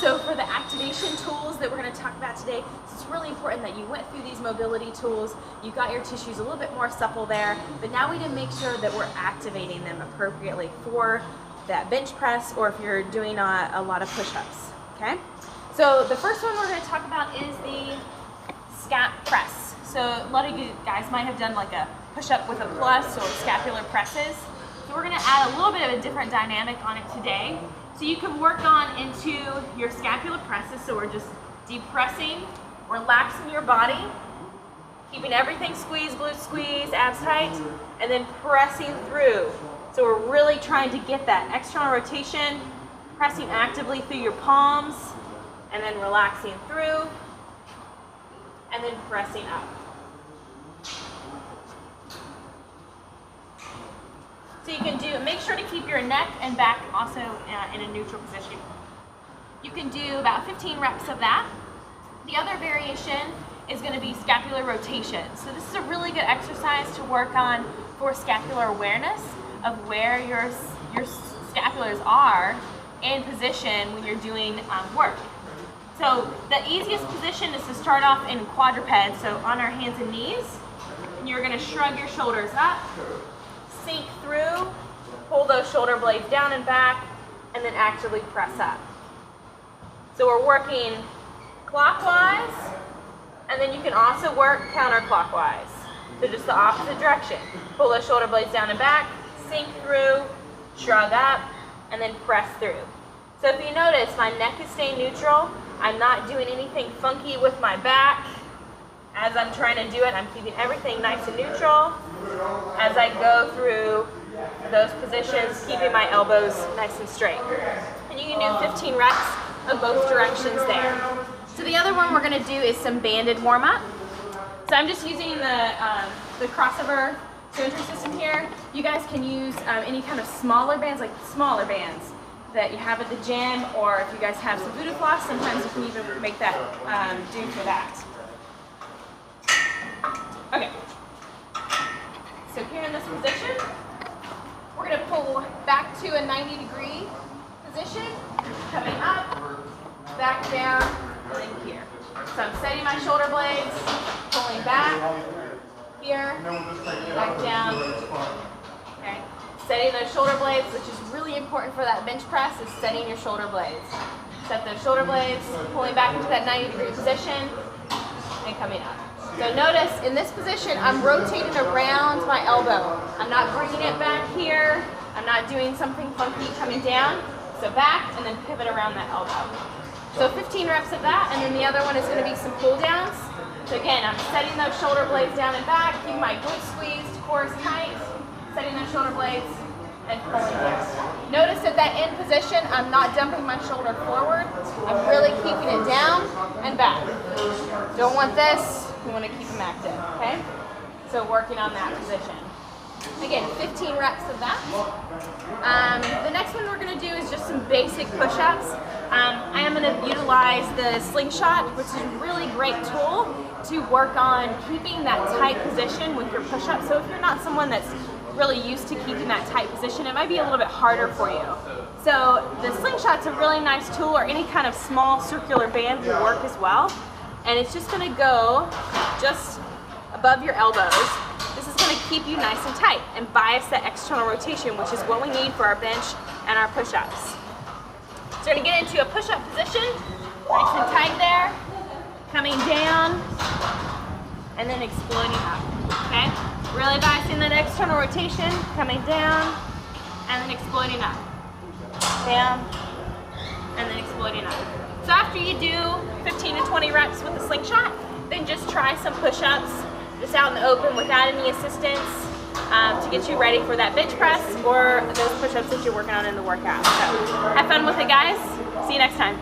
So for the activation tools that we're going to talk about today, it's really important that you went through these mobility tools, you got your tissues a little bit more supple there, but now we need to make sure that we're activating them appropriately for that bench press, or if you're doing a lot of push-ups, okay? So the first one we're going to talk about is the scap press. So a lot of you guys might have done like a push-up with a plus or scapular presses. So we're going to add a little bit of a different dynamic on it today. So you can work on into your scapular presses. So we're just depressing, relaxing your body, keeping everything squeezed, glute squeeze, abs tight, and then pressing through. So we're really trying to get that external rotation, pressing actively through your palms, and then relaxing through, and then pressing up. So you can do, make sure to keep your neck and back also in a neutral position. You can do about 15 reps of that. The other variation is going to be scapular rotation. So this is a really good exercise to work on for scapular awareness of where your scapulars are in position when you're doing work. So the easiest position is to start off in quadruped, so on our hands and knees. And you're going to shrug your shoulders up, sink through, pull those shoulder blades down and back, and then actively press up. So we're working clockwise, and then you can also work counterclockwise. So just the opposite direction. Pull those shoulder blades down and back, sink through, shrug up, and then press through. So if you notice, my neck is staying neutral. I'm not doing anything funky with my back. As I'm trying to do it, I'm keeping everything nice and neutral as I go through those positions, keeping my elbows nice and straight. And you can do 15 reps of both directions there. So the other one we're going to do is some banded warm-up. So I'm just using the crossover surgery system here. You guys can use any kind of smaller bands, like smaller bands that you have at the gym, or if you guys have some Buddha floss, sometimes you can even make that do for that. Okay, so here in this position, we're going to pull back to a 90-degree position, coming up, back down, and then here. So I'm setting my shoulder blades, pulling back, here, back down, okay. Setting those shoulder blades, which is really important for that bench press, is setting your shoulder blades. Set those shoulder blades, pulling back into that 90-degree position, and coming up. So notice, in this position, I'm rotating around my elbow. I'm not bringing it back here. I'm not doing something funky coming down. So back, and then pivot around that elbow. So 15 reps of that, and then the other one is going to be some pull downs. So again, I'm setting those shoulder blades down and back, keeping my glute squeezed, core is tight, setting those shoulder blades, and pulling down. Notice at that end position, I'm not dumping my shoulder forward. I'm really keeping it down and back. Don't want this. We want to keep them active, okay? So working on that position. Again, 15 reps of that. The next one we're going to do is just some basic push-ups. I am going to utilize the Slingshot, which is a really great tool to work on keeping that tight position with your push-ups. So if you're not someone that's really used to keeping that tight position, it might be a little bit harder for you. So the Slingshot's a really nice tool, or any kind of small circular band will work as well. And it's just going to go just above your elbows. This is going to keep you nice and tight and bias that external rotation, which is what we need for our bench and our push-ups. So we're going to get into a push-up position, nice and tight there, coming down, and then exploding up, okay? Really biasing that external rotation, coming down, and then exploding up, down, and then exploding up. So after you do 15 to 20 reps with the Slingshot, then just try some push-ups just out in the open without any assistance to get you ready for that bench press or those push-ups that you're working on in the workout. So have fun with it, guys. See you next time.